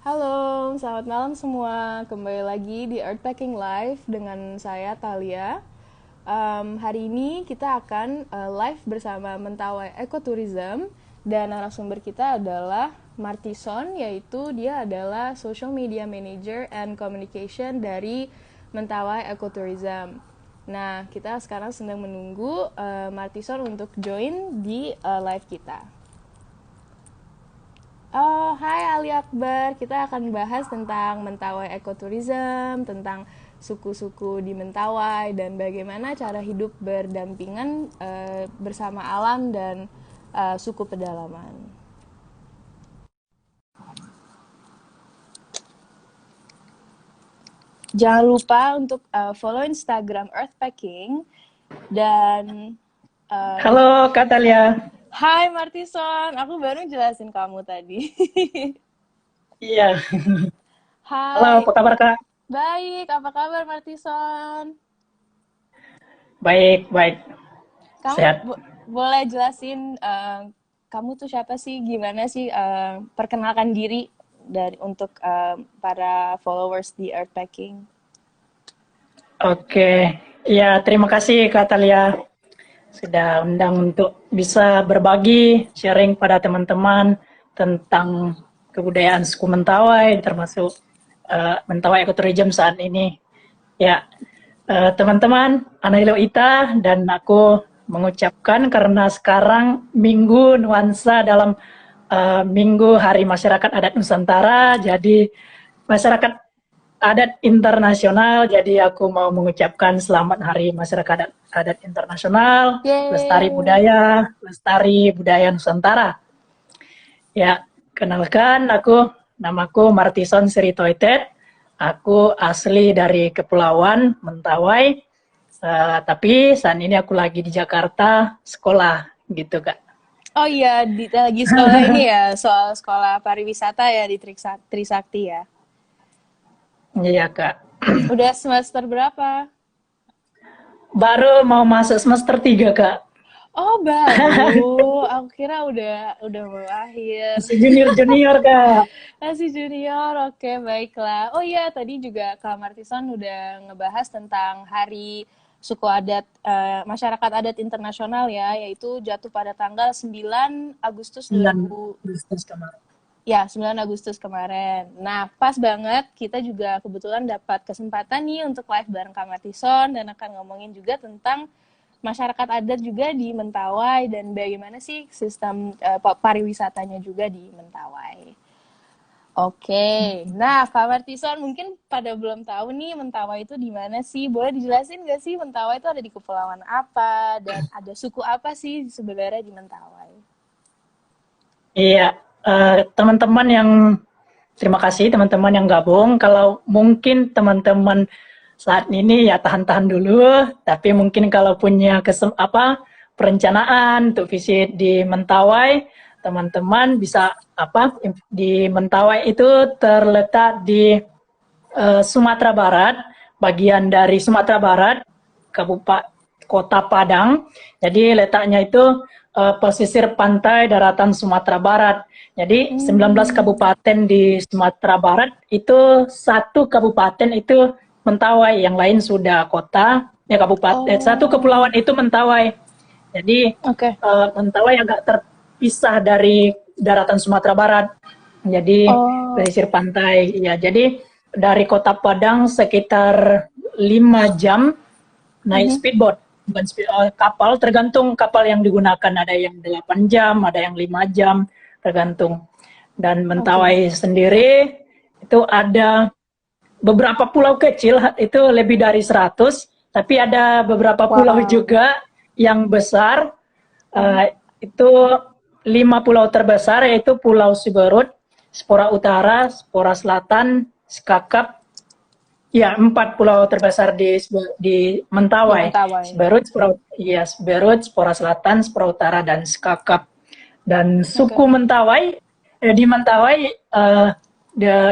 Halo, selamat malam semua. Kembali lagi di Earthpacking Live dengan saya Talia. Hari ini kita akan live bersama Mentawai Ecotourism dan narasumber kita adalah Martison, yaitu dia adalah Social Media Manager and Communication dari Mentawai Ecotourism. Nah, kita sekarang sedang menunggu Martison untuk join di live kita. Oh, hai Ali Akbar. Kita akan bahas tentang Mentawai Ecotourism, tentang suku-suku di Mentawai, dan bagaimana cara hidup berdampingan bersama alam dan suku pedalaman. Jangan lupa untuk follow Instagram Earthpacking dan Halo Kak Talia. hai Martison, aku baru jelasin kamu tadi. Iya. Halo, Hai, apa kabar Kak? baik. Apa kabar Martison? Baik, baik. Kamu Sehat. boleh jelasin kamu tuh siapa sih? Gimana sih perkenalkan diri dari untuk para followers di Earthpacking? Oke. Ya, terima kasih Kak Talia sudah undang untuk bisa berbagi, sharing pada teman-teman tentang kebudayaan suku Mentawai, termasuk Mentawai Ecotourism saat ini. Ya, teman-teman, Anahilo Ita dan aku mengucapkan karena sekarang Minggu Nuansa dalam Minggu Hari Masyarakat Adat Nusantara, jadi masyarakat adat internasional, jadi aku mau mengucapkan selamat Hari Masyarakat Adat Internasional, Yeay. lestari budaya Nusantara. Ya, kenalkan namaku Martison Siritoitet. Aku asli dari Kepulauan Mentawai, tapi saat ini aku lagi di Jakarta sekolah gitu Kak. Oh iya, lagi sekolah ini ya, soal sekolah pariwisata ya di Trisakti ya. Iya Kak. Udah semester berapa? Baru mau masuk semester 3 Kak. Oh, baru. Aku kira udah mau akhir. Masih junior-junior Kak. Masih junior, oke baiklah. Oh iya, tadi juga Kak Martison udah ngebahas tentang Hari Suku Adat Masyarakat Adat Internasional ya, yaitu jatuh pada tanggal 9 Agustus 9 2000 Agustus kemarin. ya 9 Agustus kemarin. Nah, pas banget kita juga kebetulan dapat kesempatan nih untuk live bareng Kak Martison dan akan ngomongin juga tentang masyarakat adat juga di Mentawai dan bagaimana sih sistem pariwisatanya juga di Mentawai. Oke, nah Kak Martison mungkin pada belum tahu nih Mentawai itu di mana sih? Boleh dijelasin nggak sih Mentawai itu ada di kepulauan apa dan ada suku apa sih sebenarnya di Mentawai? Iya, teman-teman yang terima kasih teman-teman yang gabung. Kalau mungkin teman-teman saat ini ya tahan-tahan dulu, tapi mungkin kalau punya perencanaan untuk visit di Mentawai, teman-teman bisa di Mentawai itu terletak di Sumatera Barat, bagian dari Sumatera Barat, Kabupaten Kota Padang. Jadi letaknya itu pesisir pantai daratan Sumatera Barat. Jadi 19 kabupaten di Sumatera Barat itu satu kabupaten itu Mentawai, yang lain sudah kota. Ya kabupaten satu Oh, kepulauan itu Mentawai. Jadi oke. Mentawai agak terpisah dari daratan Sumatera Barat. Jadi Oh, pesisir pantai. Ya, jadi dari Kota Padang sekitar 5 jam naik mhm. speedboat, bukan kapal, tergantung kapal yang digunakan, ada yang 8 jam, ada yang 5 jam, tergantung. Dan Oke. Mentawai sendiri itu ada beberapa pulau kecil, itu lebih dari 100, tapi ada beberapa pulau Wow. juga yang besar, Mhm. itu 5 pulau terbesar, yaitu Pulau Siberut, Spora Utara, Spora Selatan, Skakap. Ya, 4 pulau terbesar di Di Mentawai. Mentawai. Siberut, Spora Selatan, Spora Utara, dan Skakap. Dan suku Oke. Mentawai, di Mentawai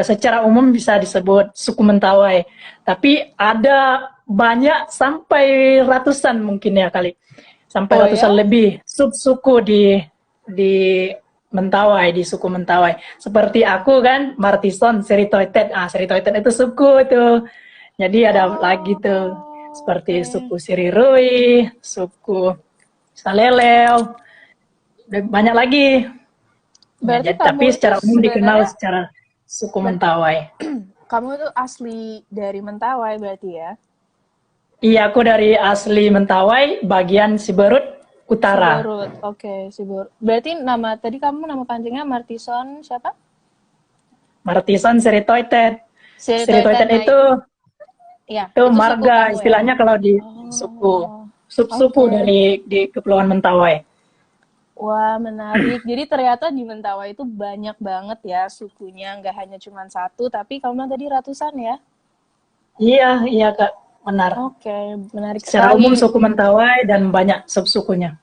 secara umum bisa disebut suku Mentawai. Tapi ada banyak sampai ratusan mungkin ya kali. Sampai Oh ratusan ya? lebih subsuku di Mentawai, di suku Mentawai. Seperti aku kan, Martison, Seritoitet. Seritoitet itu suku tuh. Jadi ada lagi tuh, seperti suku Sirirui, suku Saleleo, banyak lagi. Berarti Tapi kamu itu secara umum dikenal sebenarnya secara suku Mentawai. kamu itu asli dari Mentawai berarti ya? Iya, aku dari asli Mentawai, bagian Siberut Utara. Siberut, oke, Siberut. Berarti tadi kamu nama panjangnya Martison siapa? Martison Seritoitet. Seritoitet itu ya, itu itu suku marga, kamu ya? istilahnya kalau di suku, sub-suku di Kepulauan Mentawai. Wah, menarik. Jadi ternyata di Mentawai itu banyak banget ya sukunya, nggak hanya cuma satu, tapi kamu bilang tadi ratusan ya? Iya Kak, benar. Oke, menarik Secara sekali. umum suku Mentawai dan banyak sub-sukunya.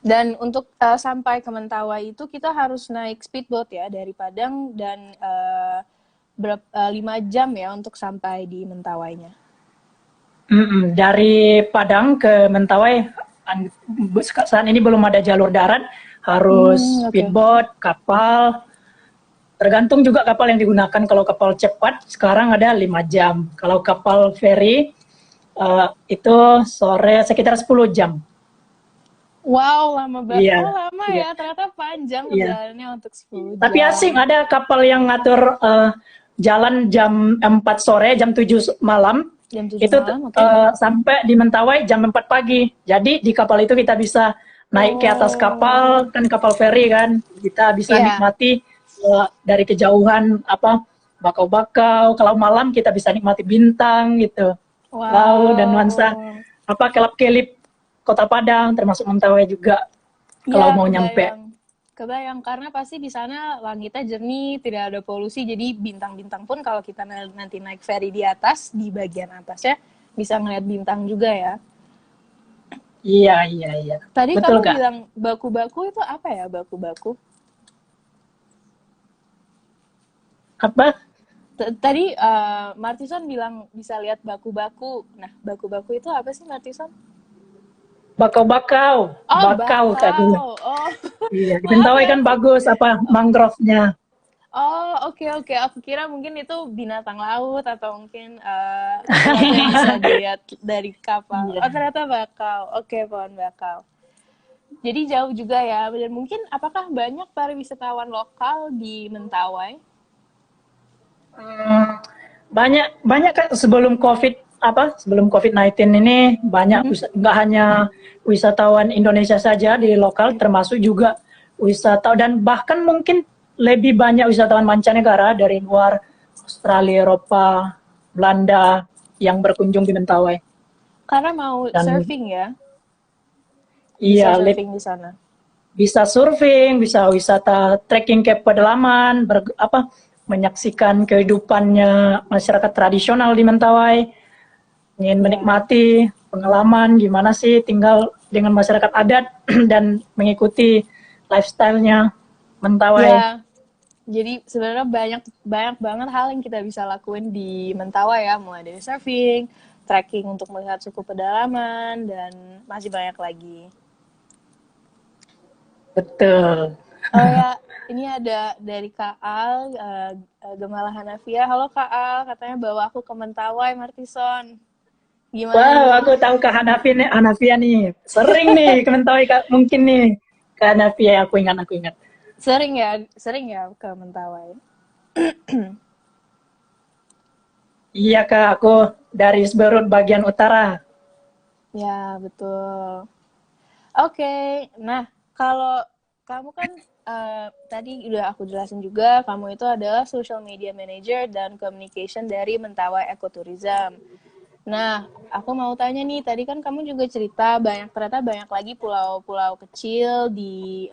Dan untuk sampai ke Mentawai itu kita harus naik speedboat ya dari Padang dan 5 jam ya untuk sampai di Mentawainya. Dari Padang ke Mentawai saat ini belum ada jalur darat, harus speedboat, kapal. Tergantung juga kapal yang digunakan. Kalau kapal cepat sekarang ada 5 jam. Kalau kapal feri itu sore sekitar 10 jam. Wow, lama banget. Iya, Lama ya, ternyata panjang perjalanannya untuk 10 jam. Tapi asing, ada kapal yang ngatur jalan jam 4 sore, jam 7 malam. Jam 7 itu malam, sampai di Mentawai jam 4 pagi. Jadi di kapal itu kita bisa naik ke atas kapal, kan kapal feri kan. Kita bisa nikmati dari kejauhan bakau-bakau. Kalau malam kita bisa nikmati bintang gitu. Laut dan nuansa kelap-kelip Kota Padang, termasuk Mentawai juga, kalau mau nyampe. Kebayang, karena pasti di sana langitnya jernih, tidak ada polusi, jadi bintang-bintang pun kalau kita nanti naik ferry di atas, di bagian atasnya, bisa ngeliat bintang juga ya. Iya. Tadi betul, kamu bilang baku-baku itu apa ya, baku-baku? Apa? Tadi Martison bilang bisa lihat baku-baku. Nah, baku-baku itu apa sih, Martison? Bakau-bakau. Bakau katanya. Iya, di Mentawai kan bagus mangrove-nya. Oke. Aku kira mungkin itu binatang laut atau mungkin yang bisa dilihat dari kapal. Ternyata bakau. Oke, pohon bakau. Jadi jauh juga ya. Dan mungkin apakah banyak pariwisatawan lokal di Mentawai? Banyak kan sebelum COVID-19 ini banyak, nggak hanya wisatawan Indonesia saja di lokal, termasuk juga wisatawan, dan bahkan mungkin lebih banyak wisatawan mancanegara dari luar, Australia, Eropa, Belanda yang berkunjung di Mentawai. Karena mau surfing ya? Iya, surfing di sana. Bisa surfing, bisa wisata trekking ke pedalaman, menyaksikan kehidupannya masyarakat tradisional di Mentawai. Ingin menikmati pengalaman gimana sih tinggal dengan masyarakat adat dan mengikuti lifestyle-nya Mentawai. Ya, jadi sebenarnya banyak banget hal yang kita bisa lakuin di Mentawai ya, mulai dari surfing, trekking untuk melihat suku pedalaman, dan masih banyak lagi. Betul. Oh ya, ini ada dari Kak Al, Gemala Hanafia. Halo Kak Al, katanya bawa aku ke Mentawai, Martison. Gimana? Wow, aku tahu Kak Hanafia nih. Sering nih ke Mentawai, mungkin nih. Kak Hanafia, aku ingat. Sering ya ke Mentawai. Iya Kak, aku dari Siberut bagian utara. Ya, betul. Oke, nah kalau kamu kan tadi udah aku jelasin juga, kamu itu adalah social media manager dan communication dari Mentawai Ecotourism. Nah, aku mau tanya nih, tadi kan kamu juga cerita ternyata banyak lagi pulau-pulau kecil di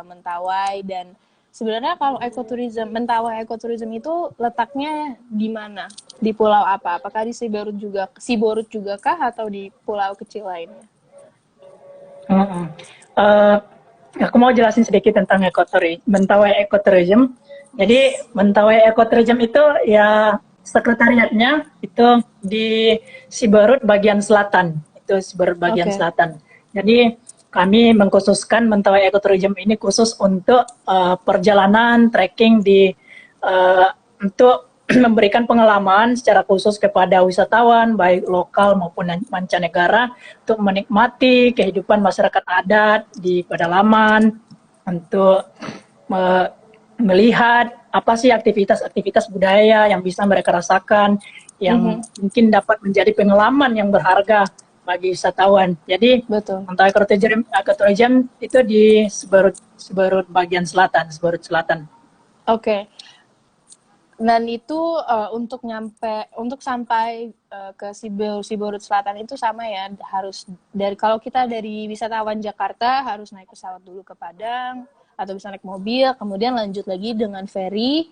Mentawai, dan sebenarnya kalau Mentawai Ecotourism itu letaknya di mana? Di pulau apa? Apakah di Siberut juga kah atau di pulau kecil lainnya? Aku mau jelasin sedikit tentang Mentawai Ecotourism. Jadi Mentawai Ecotourism itu ya sekretariatnya itu di Siberut bagian selatan. Itu Siberut bagian selatan. Jadi kami mengkhususkan Mentawai Ekoturism ini khusus untuk perjalanan trekking untuk memberikan pengalaman secara khusus kepada wisatawan baik lokal maupun mancanegara untuk menikmati kehidupan masyarakat adat di pedalaman, untuk melihat apa sih aktivitas-aktivitas budaya yang bisa mereka rasakan, yang mungkin dapat menjadi pengalaman yang berharga bagi wisatawan. Jadi Mentawai Ekoturism itu di Siberut bagian selatan, Siberut Selatan. Oke. Dan itu untuk sampai ke Siberut Selatan itu sama ya, harus kalau kita dari wisatawan Jakarta harus naik pesawat dulu ke Padang atau bisa naik mobil, kemudian lanjut lagi dengan ferry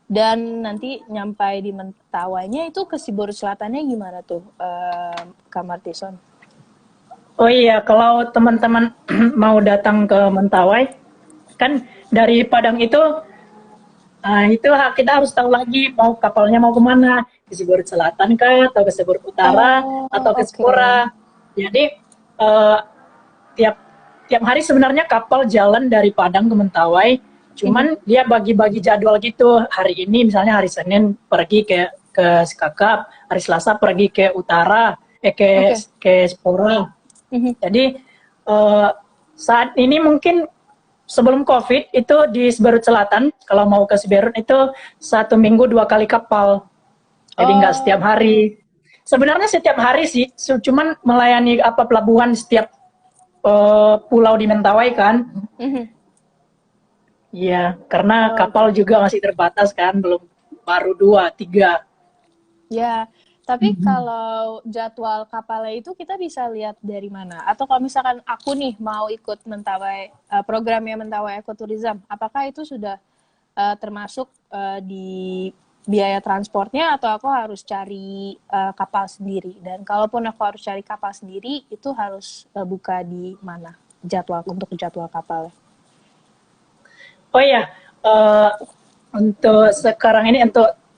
dan nanti nyampai di Mentawainya itu ke Siberut Selatannya gimana tuh, Kak Martison? Oh iya, kalau teman-teman mau datang ke Mentawai, kan dari Padang itu kita harus tahu lagi kapalnya mau kemana, ke Siberut Selatan kah, atau ke Siberut Utara, atau ke Sipora. Jadi tiap hari sebenarnya kapal jalan dari Padang ke Mentawai, cuman dia bagi-bagi jadwal gitu. Hari ini misalnya hari Senin pergi ke Sikakap, hari Selasa pergi ke Utara, ke Sipora. Jadi saat ini mungkin sebelum COVID itu di Siberut Selatan, kalau mau ke Siberut itu 1 minggu 2 kali kapal. Jadi nggak setiap hari. Sebenarnya setiap hari sih, cuman melayani pelabuhan setiap pulau di Mentawai kan. Iya, karena kapal juga masih terbatas kan, baru 2, 3. Ya, tapi kalau jadwal kapalnya itu kita bisa lihat dari mana? Atau kalau misalkan aku nih mau ikut Mentawai, programnya Mentawai Ekoturism, apakah itu sudah termasuk di biaya transportnya atau aku harus cari kapal sendiri? Dan kalaupun aku harus cari kapal sendiri, itu harus buka di mana untuk jadwal kapalnya? Oh iya, untuk sekarang ini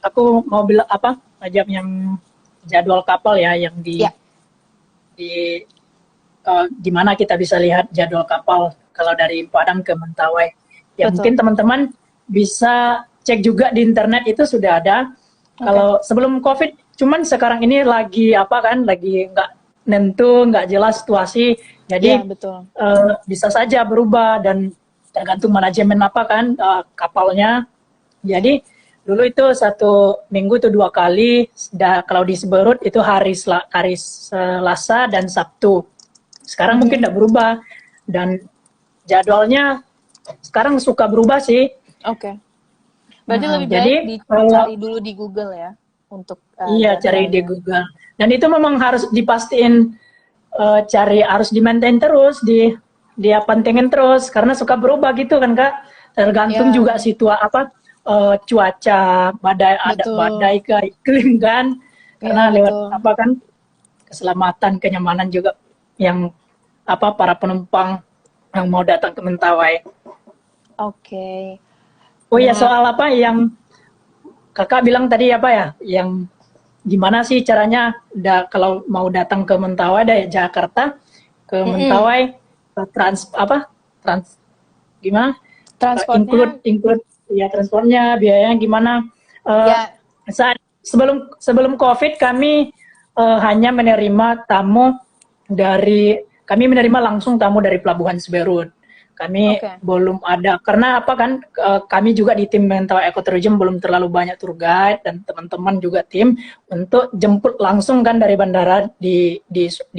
aku mau bilang ajak yang jadwal kapal ya, yang di mana kita bisa lihat jadwal kapal kalau dari Padang ke Mentawai. Ya mungkin teman-teman bisa cek juga di internet, itu sudah ada. Kalau sebelum COVID, cuman sekarang ini lagi lagi nggak nentu, nggak jelas situasi. Jadi bisa saja berubah dan tergantung manajemen kapalnya. Jadi dulu itu 1 minggu itu 2 kali, kalau di Siberut itu hari Selasa dan Sabtu. Sekarang mungkin tidak berubah, dan jadwalnya sekarang suka berubah sih. Berarti lebih baik dicari dulu di Google ya untuk cari di Google. Dan itu memang harus dipastiin harus di-maintain terus, pantengin terus, karena suka berubah gitu kan Kak. Tergantung juga cuaca, badai ke iklim kan, karena lewat keselamatan, kenyamanan juga yang para penumpang yang mau datang ke Mentawai. Oh ya, soal yang Kakak bilang tadi yang gimana sih caranya kalau mau datang ke Mentawai dari Jakarta ke Mentawai, gimana? Transportnya? Include ya, transportnya, biayanya gimana? Saat sebelum COVID kami hanya menerima kami menerima langsung tamu dari Pelabuhan Siberut. Kami belum ada, karena kami juga di tim Mentawai Ekoturism belum terlalu banyak tour guide dan teman-teman juga tim untuk jemput langsung kan dari bandara di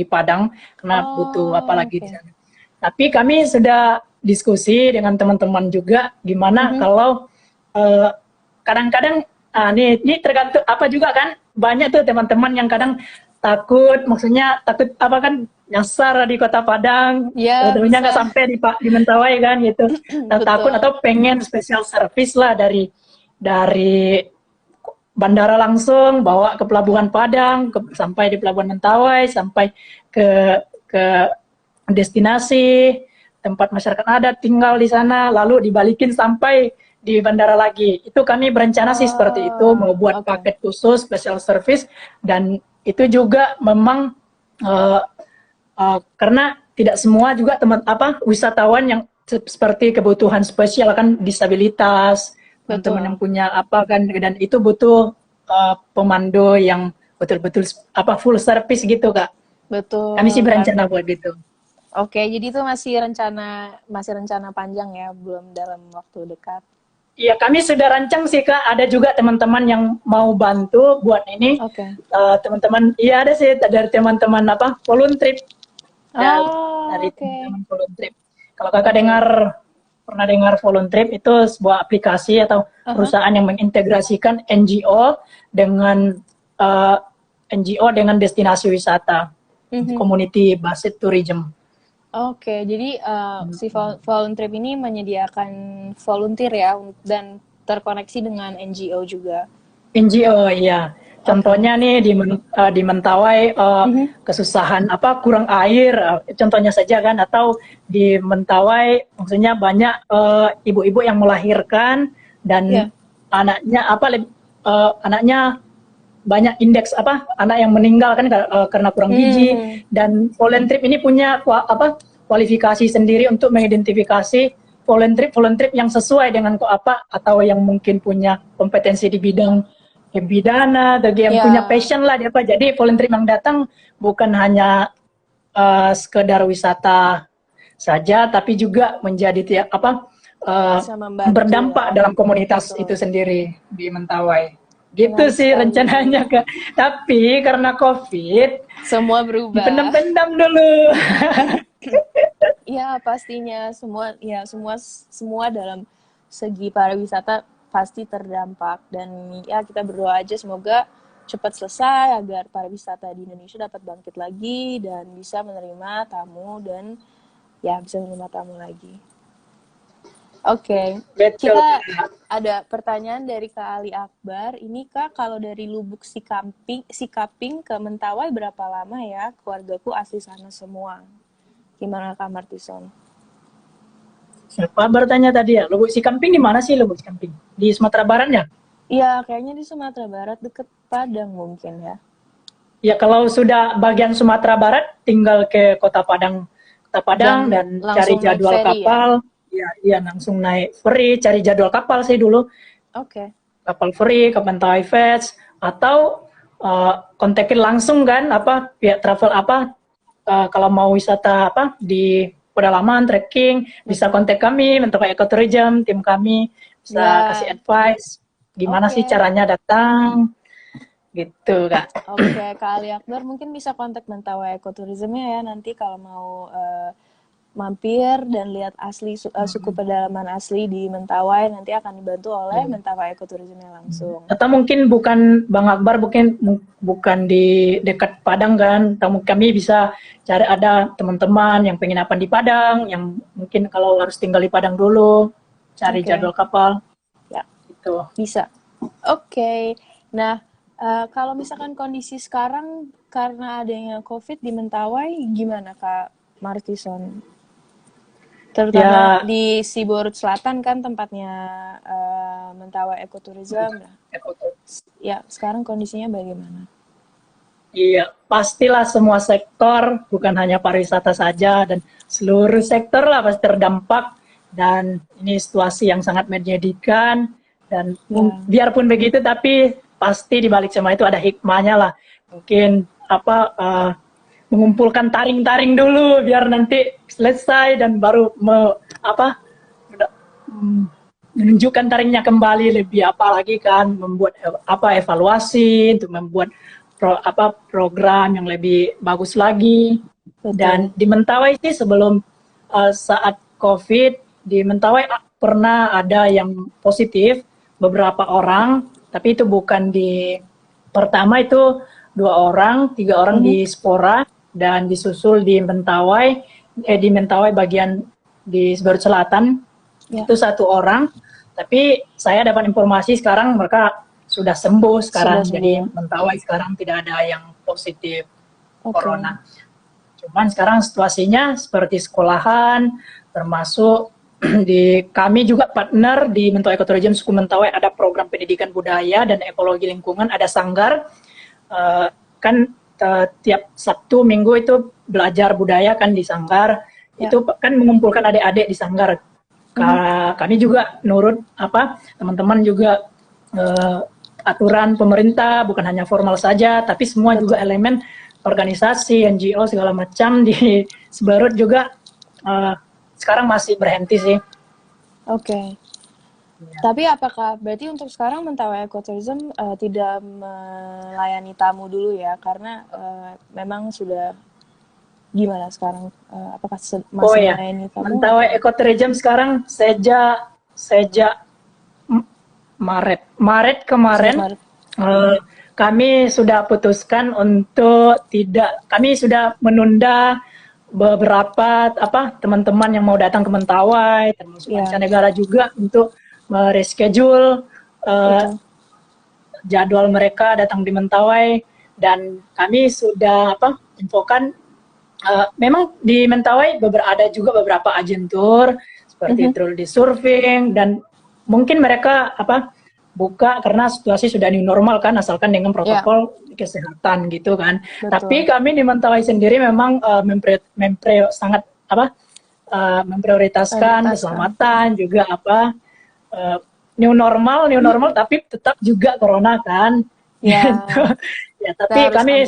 Padang, karena butuh apalagi di sana. Tapi kami sudah diskusi dengan teman-teman juga gimana kalau kadang-kadang ini tergantung juga kan, banyak tuh teman-teman yang kadang takut nyasar di Kota Padang, tentunya nggak sampai di Mentawai kan gitu. Takut atau pengen special service lah dari bandara langsung bawa ke Pelabuhan Padang, sampai di Pelabuhan Mentawai, sampai ke destinasi tempat masyarakat adat tinggal di sana, lalu dibalikin sampai di bandara lagi. Itu kami berencana sih seperti itu, mau buat paket khusus special service, dan itu juga memang karena tidak semua juga wisatawan yang seperti kebutuhan spesial kan, disabilitas, teman-teman yang Betul. punya apa kan, dan itu butuh pemandu yang betul-betul full service gitu Kak. Kami sih Betul kan. berencana buat gitu. Oke, jadi itu masih rencana panjang ya, belum dalam waktu dekat. Iya, kami sudah rancang sih Kak. Ada juga teman-teman yang mau bantu buat ini. Oke. Teman-teman, iya ada sih dari teman-teman volunteer Oh, dari oke. teman-teman volunteer. Kalau Kakak Oke. pernah dengar volunteer itu sebuah aplikasi atau Aha. perusahaan yang mengintegrasikan uh, NGO dengan destinasi wisata, Mhm. community based tourism. Oke, jadi si volunteer ini menyediakan volunteer ya dan terkoneksi dengan NGO juga. NGO ya. Oke. Contohnya nih di Mentawai Mhm. kesusahan kurang air, contohnya saja kan, atau di Mentawai maksudnya banyak ibu-ibu yang melahirkan dan Ya. anaknya anaknya banyak indeks anak yang meninggal kan karena kurang gizi, Hmm. dan volunteer ini punya kualifikasi sendiri untuk mengidentifikasi volunteer yang sesuai dengan atau yang mungkin punya kompetensi di bidang bidana, atau yang punya Ya, passion lah dia Jadi volunteer yang datang bukan hanya sekedar wisata saja, tapi juga menjadi bisa membantu berdampak ya. dalam komunitas itu Betul. sendiri di Mentawai. Gitu Menarik sih sekali. rencananya Kak. Tapi karena COVID Semua berubah. dipendam-pendam dulu. Ya, pastinya semua dalam segi pariwisata pasti terdampak dan ya kita berdoa aja semoga cepat selesai agar pariwisata di Indonesia dapat bangkit lagi dan bisa menerima tamu dan ya bisa menerima tamu lagi. Oke, Betul. kita ada pertanyaan dari Kak Ali Akbar. Ini Kak, kalau dari Lubuk Sikaping ke Mentawai berapa lama ya? Keluargaku asli sana semua. Gimana Kak Martison? Siapa bertanya tadi ya? Lubuk Sikamping di mana sih Lubuk Sikamping? Di Sumatera Barat ya? Iya, kayaknya di Sumatera Barat deket Padang mungkin ya. Ya kalau sudah bagian Sumatera Barat tinggal ke Kota Padang Dan dan cari langsung naik jadwal ferry ya? kapal. Ya, iya langsung naik ferry, cari jadwal kapal sih dulu. Oke. Kapal ferry ke Mentawai Fest, atau kontakin langsung kan pihak travel kalau mau wisata di pedalaman trekking, bisa Betul. kontak kami Mentawai Ecotourism, tim kami bisa kasih Ya, advice gimana sih oke. caranya datang gitu Kak. Oke, Kak Ali Akbar mungkin bisa kontak Mentawai Ekoturismnya ya nanti kalau mau mampir dan lihat suku pedalaman asli di Mentawai nanti akan dibantu oleh Mentawai Ekoturismnya langsung. Atau mungkin bukan Bang Akbar, bukan di dekat Padang kan, atau kami bisa cari ada teman-teman yang penginapan di Padang, yang mungkin kalau harus tinggal di Padang dulu, cari Oke, jadwal kapal, ya gitu. bisa. Oke, nah kalau misalkan kondisi sekarang karena adanya COVID di Mentawai, gimana Kak Martison? Terutama Ya, di Siborut Selatan kan tempatnya Mentawai Ekoturism. Nah, ya sekarang kondisinya bagaimana? iya, pastilah semua sektor, bukan hanya pariwisata saja, dan seluruh sektor lah pasti terdampak, dan ini situasi yang sangat menyedihkan, dan Ya, biarpun begitu, tapi pasti di balik semua itu ada hikmahnya lah. Mungkin mengumpulkan taring-taring dulu, biar nanti selesai, dan baru menunjukkan taringnya kembali lebih lagi kan, membuat evaluasi untuk membuat program yang lebih bagus lagi. Dan betul. di Mentawai sih sebelum saat COVID di Mentawai pernah ada yang positif beberapa orang, tapi itu bukan di pertama, itu 2 orang, 3 orang di Spora, dan disusul di Mentawai bagian di Seberut Selatan Ya, itu 1 orang, tapi saya dapat informasi sekarang mereka sudah sembuh sudah sekarang, sembuh jadi ya. Mentawai sekarang tidak ada yang positif Oke. corona. Cuman sekarang situasinya seperti sekolahan, termasuk di kami juga partner di Mentawai Ecotourism Suku Mentawai, ada program pendidikan budaya dan ekologi lingkungan, ada sanggar, kan tiap Sabtu Minggu itu belajar budaya kan di Sanggar. Itu kan mengumpulkan adik-adik di Sanggar. Kami juga nurut teman-teman juga aturan pemerintah, bukan hanya formal saja, tapi semua juga elemen organisasi, NGO segala macam di Siberut juga sekarang masih berhenti sih. Oke. Tapi apakah berarti untuk sekarang Mentawai Ecotourism tidak melayani tamu dulu ya? Karena memang sudah gimana sekarang? Apakah masih melayani tamu? Mentawai Ecotourism sekarang sejak Maret kemarin kami sudah putuskan untuk kami sudah menunda beberapa teman-teman yang mau datang ke Mentawai, termasuk mancanegara juga untuk mereschedule jadwal mereka datang di Mentawai, dan kami sudah infokan memang di Mentawai ada juga beberapa agentur seperti Truly Surfing, dan mungkin mereka buka karena situasi sudah new normal kan, asalkan dengan protokol kesehatan gitu kan. Betul. Tapi kami di Mentawai sendiri memang memprioritaskan keselamatan juga new normal tapi tetap juga corona kan. Gitu. Ya, tapi kami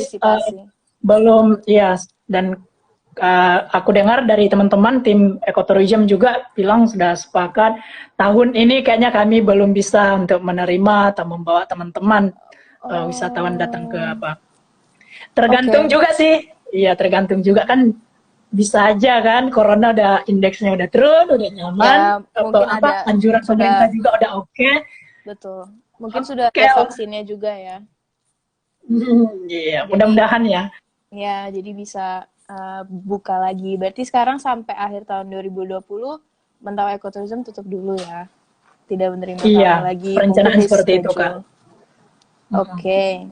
belum dan aku dengar dari teman-teman tim Ecotourism juga bilang sudah sepakat tahun ini kayaknya kami belum bisa untuk menerima atau membawa teman-teman wisatawan datang ke tergantung juga sih. Iya, tergantung juga kan, bisa aja kan corona udah indeksnya udah turun, udah nyaman, mungkin ada anjuran pemerintah juga udah oke. Betul. Mungkin sudah ada vaksinnya juga ya. Iya, mudah-mudahan ya. Ya, jadi bisa buka lagi. Berarti sekarang sampai akhir tahun 2020 Mentawai Ecotourism tutup dulu ya. Tidak menerima tamu lagi. Perencanaan seperti itu kan. Oke.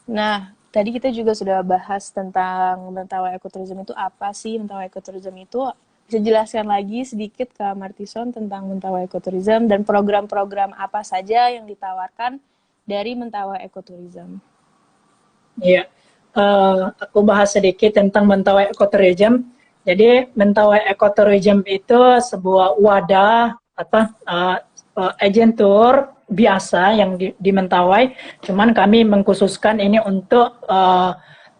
Nah, tadi kita juga sudah bahas tentang Mentawai Ecotourism itu apa sih. Mentawai Ecotourism itu bisa jelaskan lagi sedikit ke Martison tentang Mentawai Ecotourism dan program-program apa saja yang ditawarkan dari Mentawai Ecotourism. Iya. Aku bahas sedikit tentang Mentawai Ecotourism. Jadi Mentawai Ecotourism itu sebuah wadah agentur biasa yang di Mentawai. Cuman kami mengkhususkan ini untuk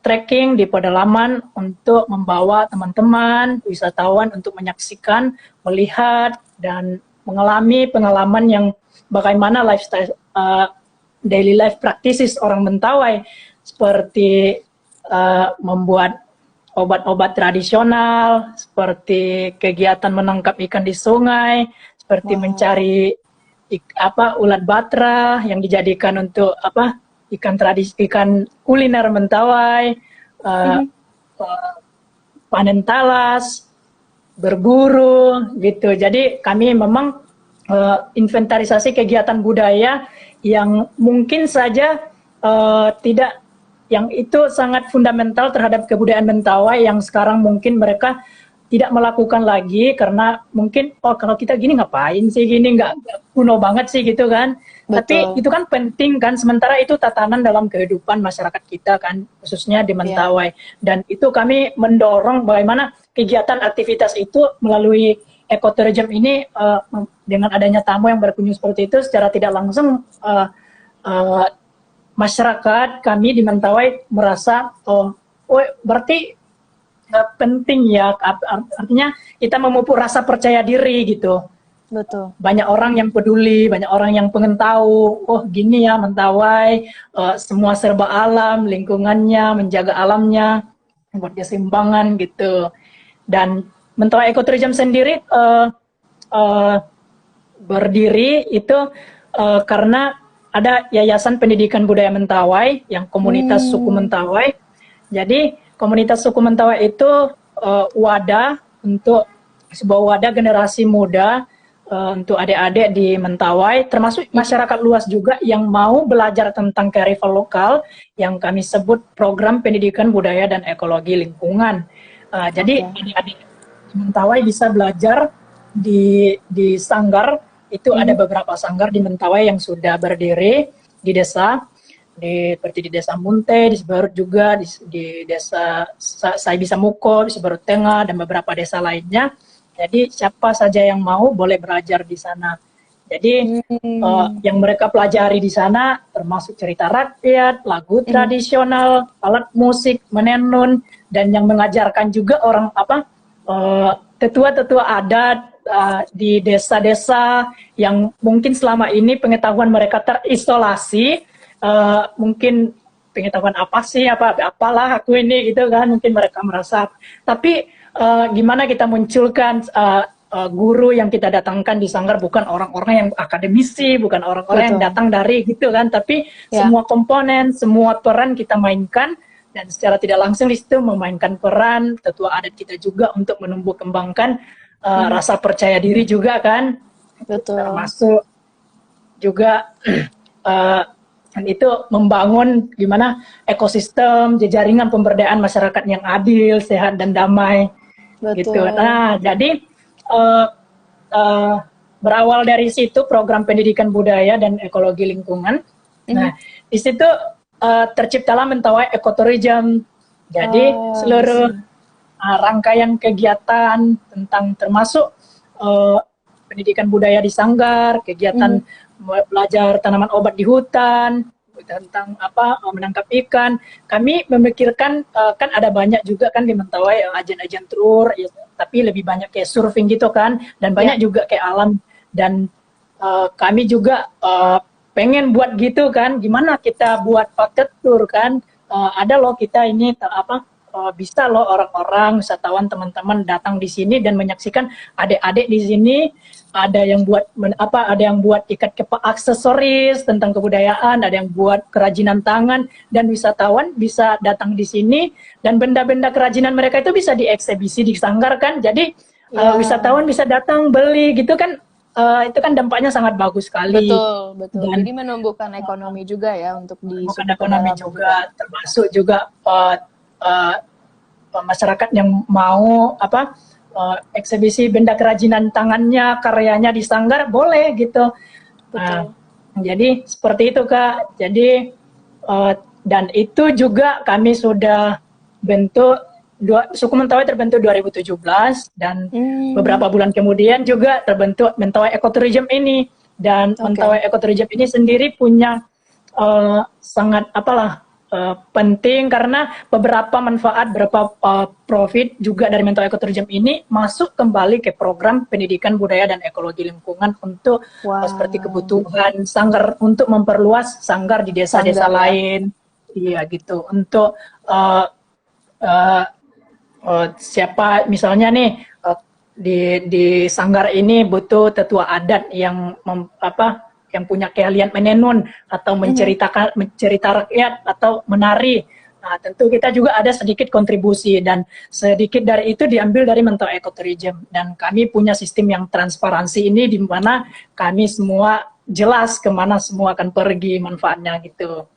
trekking di pedalaman, untuk membawa teman-teman wisatawan untuk menyaksikan, melihat dan mengalami pengalaman yang bagaimana lifestyle daily life practices orang Mentawai, seperti membuat obat-obat tradisional, seperti kegiatan menangkap ikan di sungai, seperti mencari ulat batra yang dijadikan untuk ikan kuliner Mentawai, panen talas, berburu gitu. Jadi kami memang inventarisasi kegiatan budaya yang mungkin saja tidak, yang itu sangat fundamental terhadap kebudayaan Mentawai yang sekarang mungkin mereka tidak melakukan lagi karena mungkin kalau kita gini ngapain sih, gini nggak kuno banget sih gitu kan. Betul. Tapi itu kan penting kan, sementara itu tatanan dalam kehidupan masyarakat kita kan, khususnya di Mentawai. Dan itu kami mendorong bagaimana kegiatan aktivitas itu melalui Ecotourism ini, dengan adanya tamu yang berkunjung seperti itu secara tidak langsung masyarakat kami di Mentawai merasa berarti penting ya, artinya kita memupuk rasa percaya diri gitu. Betul. Banyak orang yang peduli, banyak orang yang pengen tahu, gini ya Mentawai, semua serba alam, lingkungannya, menjaga alamnya, membuat keseimbangan gitu. Dan Mentawai Ecotourism sendiri berdiri itu karena ada Yayasan Pendidikan Budaya Mentawai yang komunitas suku Mentawai. Jadi komunitas suku Mentawai itu sebuah wadah generasi muda untuk adik-adik di Mentawai, termasuk masyarakat luas juga yang mau belajar tentang kearifan lokal yang kami sebut program pendidikan budaya dan ekologi lingkungan. Jadi adik-adik di Mentawai bisa belajar di sanggar. Itu ada beberapa sanggar di Mentawai yang sudah berdiri di desa, seperti di Desa Munte, di Siberut juga, di Desa Sai Bisa Muko, di Siberut Tengah, dan beberapa desa lainnya. Jadi siapa saja yang mau boleh belajar di sana. Jadi yang mereka pelajari di sana termasuk cerita rakyat, lagu tradisional, alat musik, menenun, dan yang mengajarkan juga orang tetua-tetua adat di desa-desa yang mungkin selama ini pengetahuan mereka terisolasi, mungkin pengetahuan apa sih, apalah aku ini gitu kan, mungkin mereka merasa. Tapi gimana kita munculkan guru yang kita datangkan di Sanggar bukan orang-orang yang akademisi, bukan orang-orang yang datang dari gitu kan, tapi semua komponen, semua peran kita mainkan, dan secara tidak langsung di situ memainkan peran tetua adat kita juga untuk menumbuh kembangkan rasa percaya diri juga kan. Betul. Termasuk juga itu membangun gimana ekosistem jaringan pemberdayaan masyarakat yang adil, sehat, dan damai. Gitu. Nah, jadi berawal dari situ program pendidikan budaya dan ekologi lingkungan. Nah, di situ terciptalah Mentawai Ekotourism. Jadi seluruh rangkaian kegiatan tentang termasuk pendidikan budaya di Sanggar, kegiatan belajar tanaman obat di hutan, tentang menangkap ikan. Kami memikirkan kan ada banyak juga kan di Mentawai agen-agen tour, ya, tapi lebih banyak kayak surfing gitu kan, dan banyak juga kayak alam. Dan kami juga pengen buat gitu kan, gimana kita buat paket tour kan, ada loh kita ini bisa loh orang-orang wisatawan teman-teman datang di sini dan menyaksikan adik-adik di sini. Ada yang buat ada yang buat ikat aksesoris tentang kebudayaan, ada yang buat kerajinan tangan, dan wisatawan bisa datang di sini dan benda-benda kerajinan mereka itu bisa dieksibisi di Sanggar kan. Jadi wisatawan bisa datang beli gitu kan, itu kan dampaknya sangat bagus sekali. Betul. Dan, jadi menumbuhkan ekonomi juga ya untuk di ekonomi juga, termasuk juga masyarakat yang mau eksibisi benda kerajinan tangannya, karyanya di Sanggar boleh gitu. Jadi seperti itu Kak. Jadi dan itu juga kami sudah bentuk suku Mentawai terbentuk 2017 dan beberapa bulan kemudian juga terbentuk Mentawai Ekotourism ini. Dan Mentawai Ekotourism ini sendiri punya sangat penting karena beberapa manfaat, beberapa profit juga dari Mentawai Ekotourism ini masuk kembali ke program pendidikan budaya dan ekologi lingkungan untuk seperti kebutuhan Sanggar untuk memperluas Sanggar di desa-desa lain. Iya gitu. Untuk siapa misalnya nih di Sanggar ini butuh tetua adat yang yang punya keahlian menenun atau mencerita rakyat atau menari. Nah, tentu kita juga ada sedikit kontribusi dan sedikit dari itu diambil dari Mentawai Ekotourism. Dan kami punya sistem yang transparansi ini di mana kami semua jelas kemana semua akan pergi manfaatnya gitu.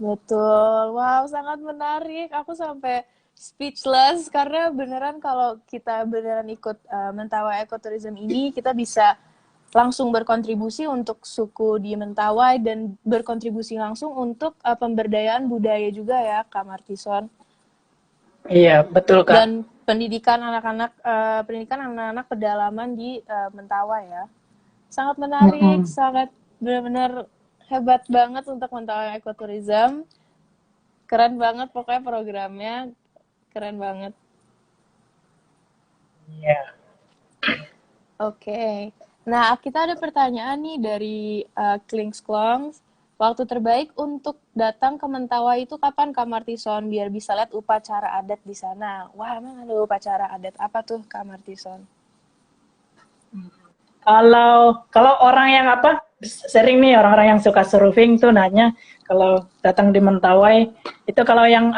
Betul. Wow, sangat menarik. Aku sampai speechless karena beneran kalau kita beneran ikut Mentawai Ekotourism ini, kita bisa langsung berkontribusi untuk suku di Mentawai dan berkontribusi langsung untuk pemberdayaan budaya juga ya, Kak Martison. Iya, betul Kak. Dan pendidikan anak-anak pedalaman di Mentawai ya. Sangat menarik, sangat benar-benar hebat banget untuk Mentawai Ekotourism. Keren banget pokoknya programnya, keren banget. Iya. Oke. Nah, kita ada pertanyaan nih dari Klingsklongs. Waktu terbaik untuk datang ke Mentawai itu kapan, Kak Martison? Biar bisa lihat upacara adat di sana. Wah, emang ada upacara adat apa tuh, Kak Martison? Kalau orang yang sering nih orang-orang yang suka surfing tuh nanya kalau datang di Mentawai itu kalau yang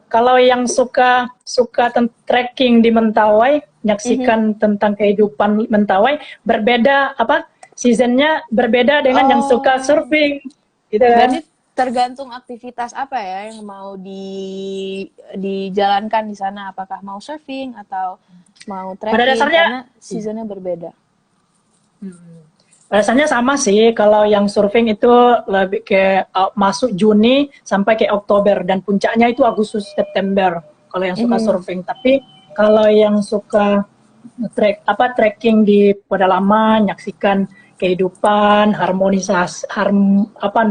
kalau yang suka trekking di Mentawai, menyaksikan tentang kehidupan Mentawai, berbeda seasonnya berbeda dengan yang suka surfing, gitu kan? Berarti tergantung aktivitas apa ya yang mau dijalankan di sana, apakah mau surfing atau mau trekking, Pada dasarnya, karena seasonnya berbeda. Rasanya sama sih, kalau yang surfing itu lebih ke masuk Juni sampai ke Oktober dan puncaknya itu Agustus September kalau yang suka Mhm. surfing. Tapi kalau yang suka trekking di pedalaman, menyaksikan kehidupan,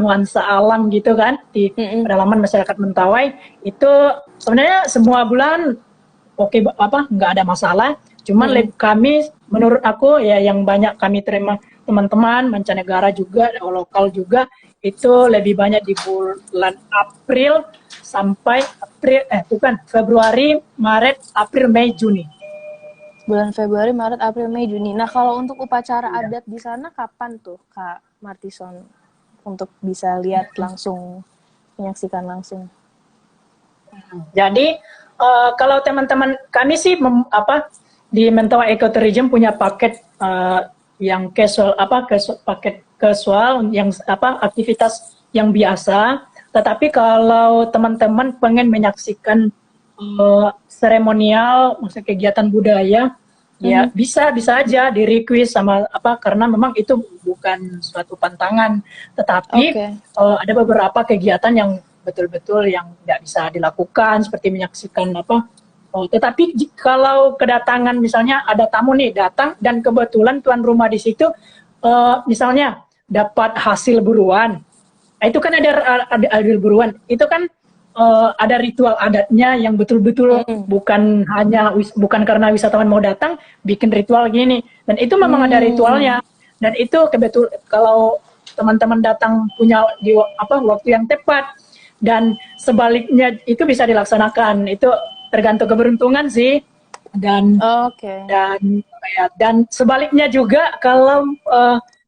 nuansa alam gitu kan di Mhm. pedalaman masyarakat Mentawai itu sebenarnya semua bulan oke, nggak ada masalah. Cuman Mhm. kami menurut aku ya yang banyak kami terima teman-teman mancanegara juga lokal juga itu lebih banyak di bulan April sampai Februari, Maret, April, Mei, Juni. Bulan Februari, Maret, April, Mei, Juni. Nah, kalau untuk upacara Iya. adat di sana kapan tuh, Kak Martison? Untuk bisa lihat langsung, menyaksikan langsung. Jadi kalau teman-teman kami sih di Mentawai Ecotourism punya paket yang paket casual yang aktivitas yang biasa. Tetapi kalau teman-teman pengen menyaksikan seremonial, maksudnya kegiatan budaya, ya Mhm. bisa aja di request sama karena memang itu bukan suatu pantangan, tetapi Oke. ada beberapa kegiatan yang betul-betul yang tidak bisa dilakukan seperti menyaksikan tetapi kalau kedatangan misalnya ada tamu nih datang dan kebetulan tuan rumah di situ misalnya dapat hasil buruan. Nah, itu kan ada buruan. Itu kan ada ritual adatnya yang betul-betul Mhm. bukan karena wisatawan mau datang bikin ritual gini. Dan itu memang ada Hmm. ritualnya. Dan itu kebetul kalau teman-teman datang punya waktu yang tepat dan sebaliknya itu bisa dilaksanakan. Itu tergantung keberuntungan sih. Dan Oke. dan sebaliknya juga kalau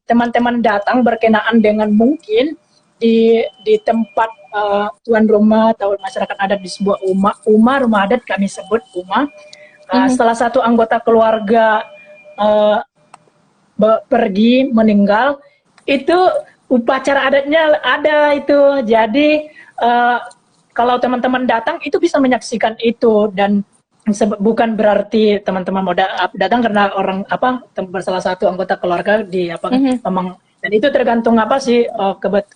teman-teman datang berkenaan dengan mungkin di tempat tuan rumah atau masyarakat adat di sebuah rumah adat kami sebut rumah. Mhm. Salah satu anggota keluarga uh, pergi meninggal, itu upacara adatnya ada itu. Jadi kalau teman-teman datang itu bisa menyaksikan itu dan bukan berarti teman-teman mau datang karena salah satu anggota keluarga Mhm. memang, dan itu tergantung sih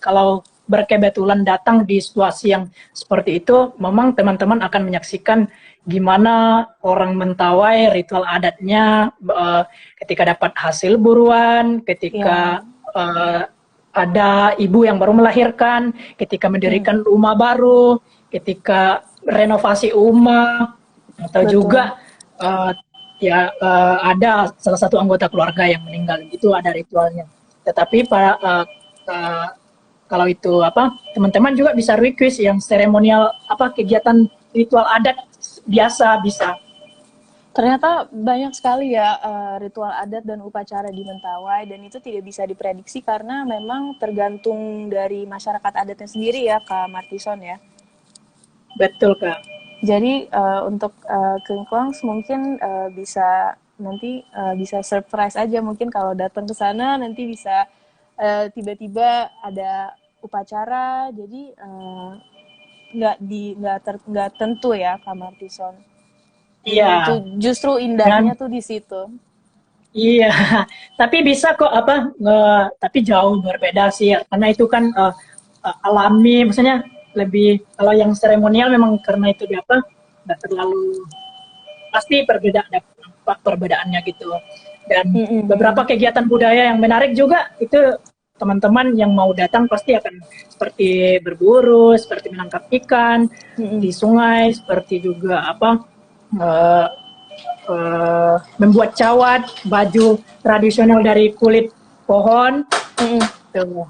kalau berkebetulan datang di situasi yang seperti itu memang teman-teman akan menyaksikan gimana orang Mentawai ritual adatnya ketika dapat hasil buruan, Ya. ketika ada ibu yang baru melahirkan, ketika Mhm. mendirikan rumah baru, ketika renovasi rumah, atau Betul. juga ada salah satu anggota keluarga yang meninggal, itu ada ritualnya. Tetapi uh, kalau itu teman-teman juga bisa request yang seremonial kegiatan ritual adat biasa bisa. Ternyata banyak sekali ya ritual adat dan upacara di Mentawai dan itu tidak bisa diprediksi karena memang tergantung dari masyarakat adatnya sendiri ya Kak Martison ya. Betul Kak. Jadi untuk Kengklangs mungkin bisa nanti bisa surprise aja mungkin kalau datang ke sana nanti bisa tiba-tiba ada upacara jadi nggak tentu ya Kak Martison. Jadi itu Iya. justru indahnya Dan tuh di situ. iya, tapi bisa kok tapi jauh berbeda sih karena itu kan alami, maksudnya lebih kalau yang seremonial memang karena itu nggak terlalu pasti nampak perbedaannya gitu. Dan beberapa Mm-mm. kegiatan budaya yang menarik juga itu teman-teman yang mau datang pasti akan seperti berburu, seperti menangkap ikan Mm-mm. di sungai, seperti juga uh, membuat cawat, baju tradisional dari kulit pohon, Mm-mm. tuh,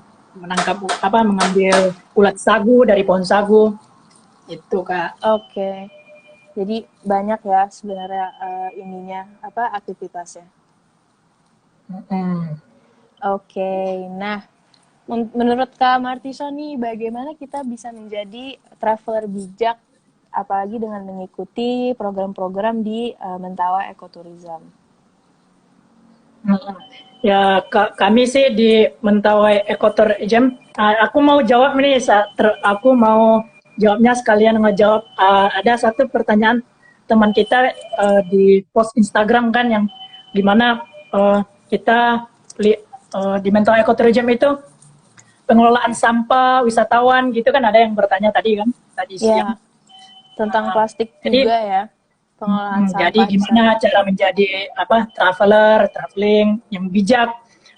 mengambil ulat sagu dari pohon sagu, itu Kak. Oke. Jadi banyak ya sebenarnya ininya apa aktivitasnya. Mm-mm. Oke. Nah, menurut Kak Martison nih bagaimana kita bisa menjadi traveler bijak apalagi dengan mengikuti program-program di Mentawai Ecotourism. Mm-mm. Ya kami sih di Mentawai Ecotourism, aku mau jawab nih, aku mau jawabnya sekalian ngejawab ada satu pertanyaan teman kita di post Instagram kan yang gimana kita di Mentawai Ekotourism itu pengelolaan sampah wisatawan gitu kan, ada yang bertanya tadi kan tadi siang. Ya, tentang plastik Jadi, juga ya, pengelolaan jadi sampah di gimana sana. cara menjadi traveling yang bijak.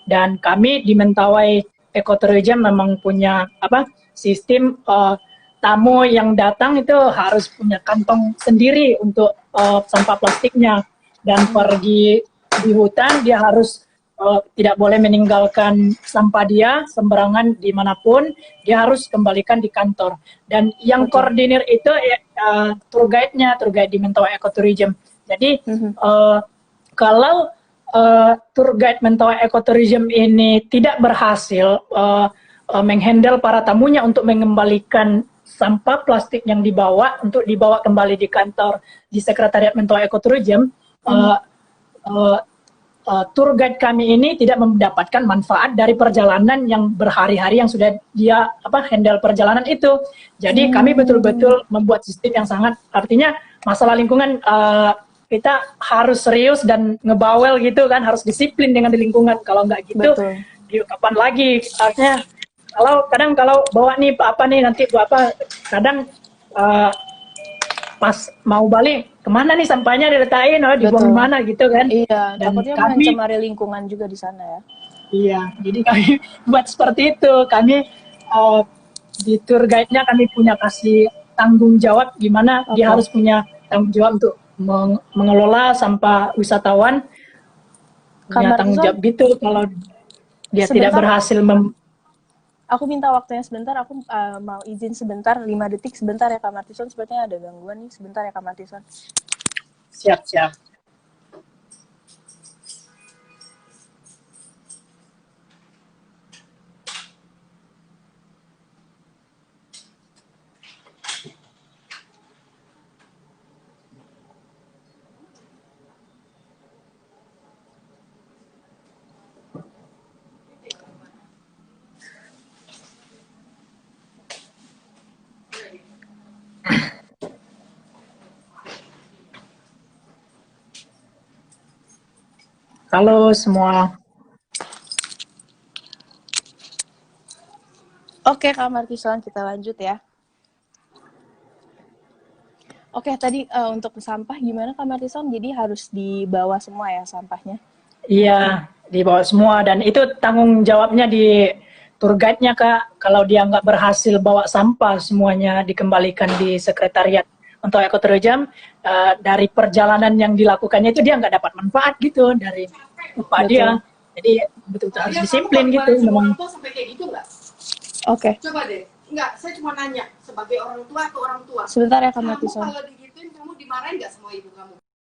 Dan kami di Mentawai Ekotourism memang punya sistem tamu yang datang itu harus punya kantong sendiri untuk sampah plastiknya, dan pergi di hutan dia harus tidak boleh meninggalkan sampah dia sembarangan dimanapun, dia harus kembalikan di kantor. Dan yang koordinir itu tour guide di Mentawai Ekotourism. Jadi kalau tour guide Mentawai Ekotourism ini tidak berhasil menghandle para tamunya untuk mengembalikan sampah plastik yang dibawa untuk dibawa kembali di kantor di Sekretariat Mentawai Ekotourism, tour guide kami ini tidak mendapatkan manfaat dari perjalanan yang berhari-hari yang sudah dia handle perjalanan itu. Jadi kami betul-betul membuat sistem yang sangat, artinya masalah lingkungan kita harus serius dan ngebawel gitu kan, harus disiplin dengan di lingkungan. Kalau nggak gitu, kapan lagi? Artinya kalau bawa nih nanti kadang pas mau balik, kemana nih sampahnya diletakkin, dibuang mana gitu kan. Iya, dan takutnya kami mencemari lingkungan juga di sana ya. Iya, jadi kami buat seperti itu. Kami di tour guide-nya kami punya kasih tanggung jawab, gimana dia harus punya tanggung jawab untuk mengelola sampah wisatawan. Punya tanggung jawab gitu kalau dia tidak berhasil Aku minta waktunya sebentar, aku mau izin sebentar, 5 detik sebentar ya Kak Martison, sepertinya ada gangguan nih, sebentar ya Kak Martison. Siap. Halo semua. Oke Kak Martison, kita lanjut ya. Oke, tadi untuk sampah gimana Kak Martison? Jadi harus dibawa semua ya sampahnya? Iya, dibawa semua, dan itu tanggung jawabnya di tour guide-nya Kak. Kalau dia nggak berhasil bawa sampah semuanya dikembalikan di Sekretariat untuk Ekotourism, dari perjalanan yang dilakukannya itu dia nggak dapat manfaat gitu dari upah dia. Jadi betul-betul harus disiplin gitu. Memang sampai kayak gitu nggak? Oke. Coba deh. Enggak, saya cuma nanya sebagai orang tua atau orang tua. Sebentar ya Kak Martison. Kamu kalau digituin kamu dimarahin nggak sama ibu kamu?